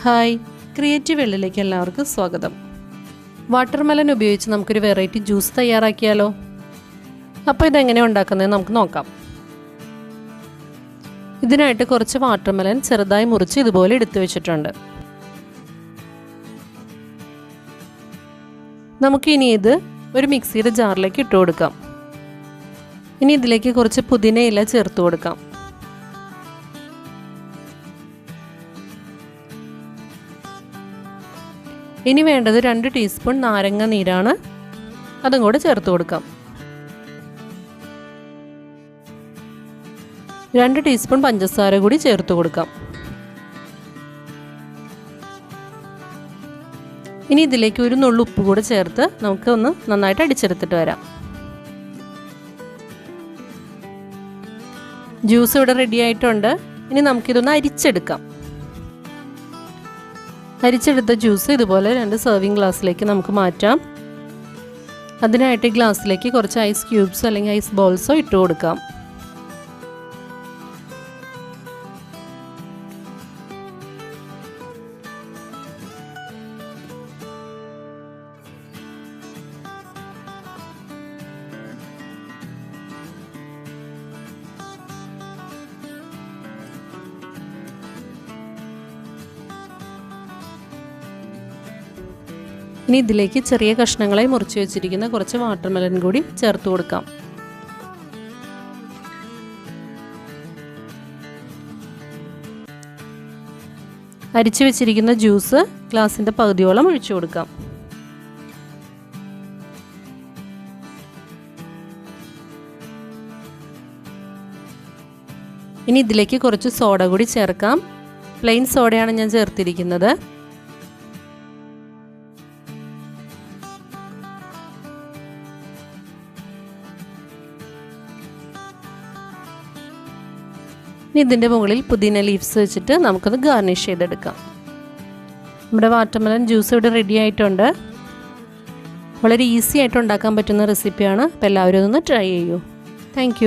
Hi, creative വെള്ളിലേക്ക് എല്ലാവർക്കും സ്വാഗതം. Watermelon ഉപയോഗിച്ച് നമുക്കൊരു വെറൈറ്റി ജ്യൂസ് തയ്യാറാക്കിയാലോ? അപ്പോൾ ഇതെങ്ങനെയാണ് ഉണ്ടാക്കുന്നത് നമുക്ക് നോക്കാം. ഇതിനായിട്ട് കുറച്ച് വാട്ടർമെലൺ ചെറുതായി മുറിച്ച് ഇതുപോലെ എടുത്തു വെച്ചിട്ടുണ്ട്. നമുക്കിനി ഇത് ഒരു മിക്സിയുടെ ജാറിലേക്ക് ഇട്ട് കൊടുക്കാം. ഇനി ഇതിലേക്ക് കുറച്ച് പുതിനയില ചേർത്ത് കൊടുക്കാം. ഇനി വേണ്ടത് 2 ടീസ്പൂൺ നാരങ്ങ നീരാണ്. അതും കൂടെ ചേർത്ത് കൊടുക്കാം. 2 ടീസ്പൂൺ പഞ്ചസാര കൂടി ചേർത്ത് കൊടുക്കാം. ഇനി ഇതിലേക്ക് ഒരു നുള്ളു ഉപ്പ് കൂടെ ചേർത്ത് നമുക്ക് ഒന്ന് നന്നായിട്ട് അടിച്ചെടുത്തിട്ട് വരാം. ജ്യൂസ് ഇവിടെ റെഡി ആയിട്ടുണ്ട്. ഇനി നമുക്കിതൊന്ന് അരിച്ചെടുക്കാം. അരിച്ചെടുത്ത ജ്യൂസ് ഇതുപോലെ 2 സെർവിങ് ഗ്ലാസ്സിലേക്ക് നമുക്ക് മാറ്റാം. അതിനായിട്ട് ഗ്ലാസ്സിലേക്ക് കുറച്ച് ഐസ് ക്യൂബ്സോ അല്ലെങ്കിൽ ഐസ് ബോൾസോ ഇട്ട് കൊടുക്കാം. ഇനി ഇതിലേക്ക് ചെറിയ കഷ്ണങ്ങളായി മുറിച്ച് വെച്ചിരിക്കുന്ന കുറച്ച് വാട്ടർമെലൺ കൂടി ചേർത്ത് കൊടുക്കാം. അരിച്ചു വെച്ചിരിക്കുന്ന ജ്യൂസ് ഗ്ലാസിൻ്റെ പകുതിയോളം ഒഴിച്ചു കൊടുക്കാം. ഇനി ഇതിലേക്ക് കുറച്ച് സോഡ കൂടി ചേർക്കാം. പ്ലെയിൻ സോഡയാണ് ഞാൻ ചേർത്തിരിക്കുന്നത്. ഇനി ഇതിൻ്റെ മുകളിൽ പുതിന ലീവ്സ് വെച്ചിട്ട് നമുക്കത് ഗാർണിഷ് ചെയ്തെടുക്കാം. നമ്മുടെ വാട്ടർമെലൺ ജ്യൂസ് ഇവിടെ റെഡി ആയിട്ടുണ്ട്. വളരെ ഈസി ആയിട്ട് ഉണ്ടാക്കാൻ പറ്റുന്ന റെസിപ്പിയാണ്. അപ്പോൾ എല്ലാവരും ഒന്ന് ട്രൈ ചെയ്യൂ. താങ്ക്